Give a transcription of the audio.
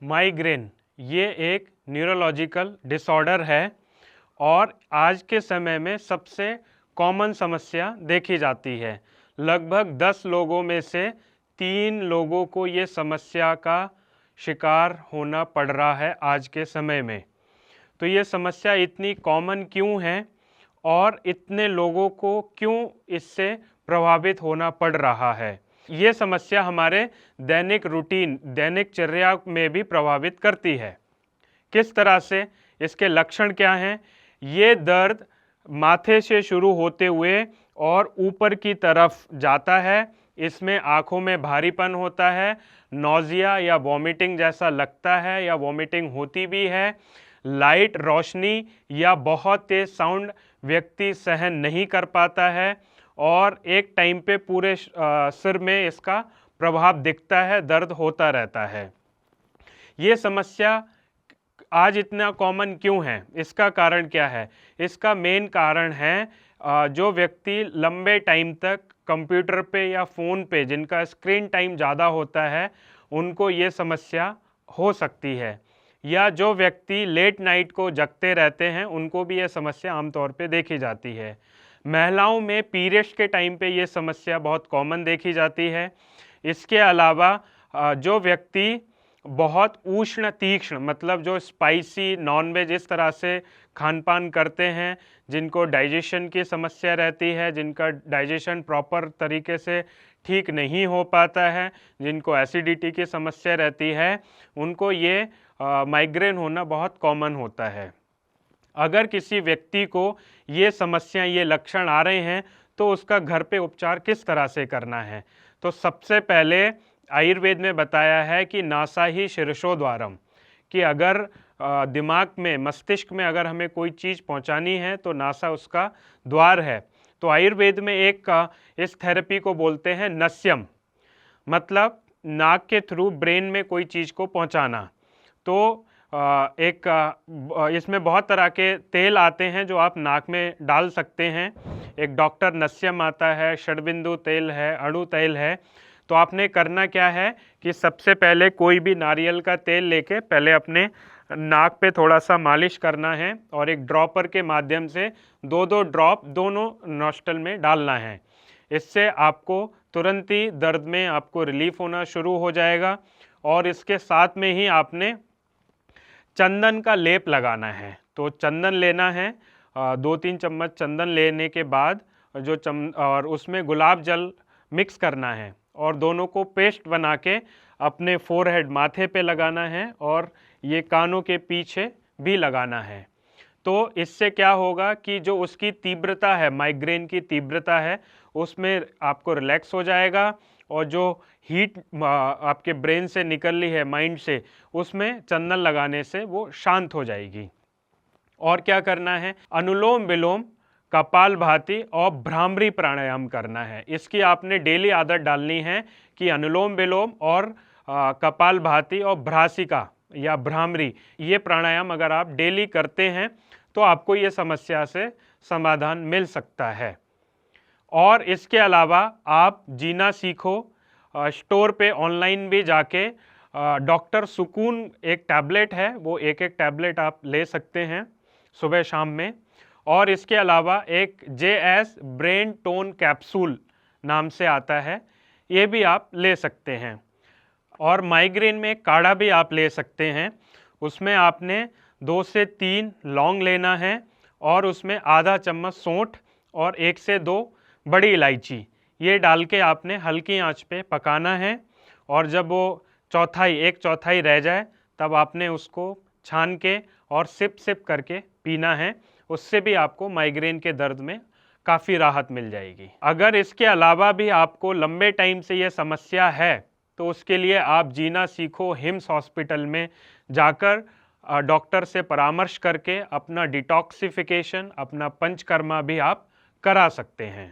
Migraine ये एक neurological disorder है और आज के समय में सबसे कॉमन समस्या देखी जाती है। लगभग 10 लोगों में से 3 लोगों को ये समस्या का शिकार होना पड़ रहा है आज के समय में। तो ये समस्या इतनी कॉमन क्यों है और इतने लोगों को क्यों इससे प्रभावित होना पड़ रहा है? ये समस्या हमारे दैनिक रूटीन, दैनिकचर्या में भी प्रभावित करती है। किस तरह से? इसके लक्षण क्या हैं? ये दर्द माथे से शुरू होते हुए और ऊपर की तरफ जाता है। इसमें आँखों में भारीपन होता है, नौजिया या वॉमिटिंग जैसा लगता है या वॉमिटिंग होती भी है। लाइट रोशनी या बहुत तेज साउंड व्यक्ति सहन नहीं कर पाता है और एक टाइम पे पूरे सिर में इसका प्रभाव दिखता है, दर्द होता रहता है। ये समस्या आज इतना कॉमन क्यों है? इसका कारण क्या है? इसका मेन कारण है जो व्यक्ति लंबे टाइम तक कंप्यूटर पे या फ़ोन पे जिनका स्क्रीन टाइम ज़्यादा होता है, उनको ये समस्या हो सकती है। या जो व्यक्ति लेट नाइट को जगते रहते हैं, उनको भी ये समस्या आमतौर पे देखी जाती है। महिलाओं में पीरियड्स के टाइम पे ये समस्या बहुत कॉमन देखी जाती है। इसके अलावा जो व्यक्ति बहुत उष्ण तीक्ष्ण मतलब जो स्पाइसी नॉनवेज इस तरह से खान पान करते हैं, जिनको डाइजेशन की समस्या रहती है, जिनका डाइजेशन प्रॉपर तरीके से ठीक नहीं हो पाता है, जिनको एसिडिटी की समस्या रहती है, उनको ये माइग्रेन होना बहुत कॉमन होता है। अगर किसी व्यक्ति को ये समस्या, ये लक्षण आ रहे हैं, तो उसका घर पे उपचार किस तरह से करना है? तो सबसे पहले आयुर्वेद में बताया है कि नासा ही शीर्षो द्वारम, कि अगर दिमाग में, मस्तिष्क में अगर हमें कोई चीज़ पहुंचानी है तो नासा उसका द्वार है। तो आयुर्वेद में इस थेरेपी को बोलते हैं नस्यम, मतलब नाक के थ्रू ब्रेन में कोई चीज़ को पहुंचाना। तो इसमें बहुत तरह के तेल आते हैं जो आप नाक में डाल सकते हैं। एक डॉक्टर नस्यम आता है, षडबिंदु तेल है, अणु तेल है। तो आपने करना क्या है कि सबसे पहले कोई भी नारियल का तेल लेके पहले अपने नाक पे थोड़ा सा मालिश करना है और एक ड्रॉपर के माध्यम से 2-2 ड्रॉप दोनों नॉस्ट्रल में डालना है। इससे आपको तुरंत ही दर्द में आपको रिलीफ होना शुरू हो जाएगा। और इसके साथ में ही आपने चंदन का लेप लगाना है। तो चंदन लेना है, 2-3 चम्मच चंदन लेने के बाद और उसमें गुलाब जल मिक्स करना है और दोनों को पेस्ट बना के अपने फोरहेड, माथे पे लगाना है और ये कानों के पीछे भी लगाना है। तो इससे क्या होगा कि जो उसकी तीव्रता है, माइग्रेन की तीव्रता है, उसमें आपको रिलैक्स हो जाएगा और जो हीट आपके ब्रेन से निकल रही है, माइंड से, उसमें चंदन लगाने से वो शांत हो जाएगी। और क्या करना है? अनुलोम विलोम, कपालभाति और भ्रामरी प्राणायाम करना है। इसकी आपने डेली आदत डालनी है कि अनुलोम विलोम और कपालभाति और भ्रासिका या भ्रामरी, ये प्राणायाम अगर आप डेली करते हैं तो आपको ये समस्या से समाधान मिल सकता है। और इसके अलावा आप जीना सीखो स्टोर पे ऑनलाइन भी जाके डॉक्टर सुकून एक टैबलेट है, वो एक टैबलेट आप ले सकते हैं सुबह शाम में। और इसके अलावा एक JS ब्रेन टोन कैप्सूल नाम से आता है, ये भी आप ले सकते हैं। और माइग्रेन में काढ़ा भी आप ले सकते हैं। उसमें आपने 2 से 3 लौंग लेना है और उसमें आधा चम्मच सौंठ और 1 से 2 बड़ी इलायची, ये डाल के आपने हल्की आंच पे पकाना है। और जब वो एक चौथाई रह जाए तब आपने उसको छान के और सिप करके पीना है। उससे भी आपको माइग्रेन के दर्द में काफ़ी राहत मिल जाएगी। अगर इसके अलावा भी आपको लंबे टाइम से ये समस्या है तो उसके लिए आप जीना सीखो हिम्स हॉस्पिटल में जाकर डॉक्टर से परामर्श करके अपना डिटॉक्सिफिकेशन, अपना पंचकर्मा भी आप करा सकते हैं।